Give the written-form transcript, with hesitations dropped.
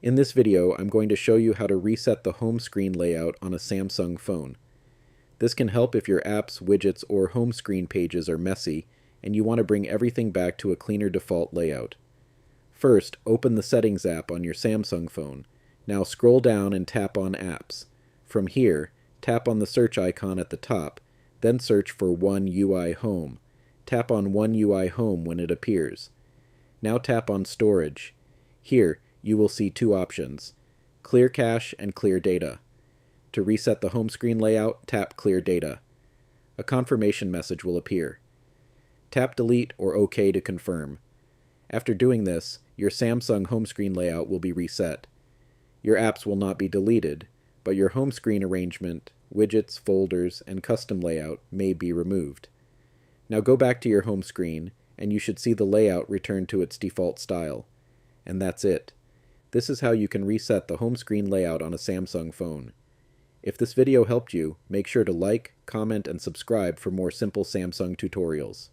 In this video, I'm going to show you how to reset the home screen layout on a Samsung phone. This can help if your apps, widgets, or home screen pages are messy and you want to bring everything back to a cleaner default layout. First, open the Settings app on your Samsung phone. Now scroll down and tap on Apps. From here, tap on the search icon at the top, then search for One UI Home. Tap on One UI Home when it appears. Now tap on Storage. Here, you will see two options: Clear Cache and Clear Data. To reset the home screen layout, tap Clear Data. A confirmation message will appear. Tap Delete or OK to confirm. After doing this, your Samsung home screen layout will be reset. Your apps will not be deleted, but your home screen arrangement, widgets, folders, and custom layout may be removed. Now go back to your home screen, and you should see the layout return to its default style. And that's it. This is how you can reset the home screen layout on a Samsung phone. If this video helped you, make sure to like, comment, and subscribe for more simple Samsung tutorials.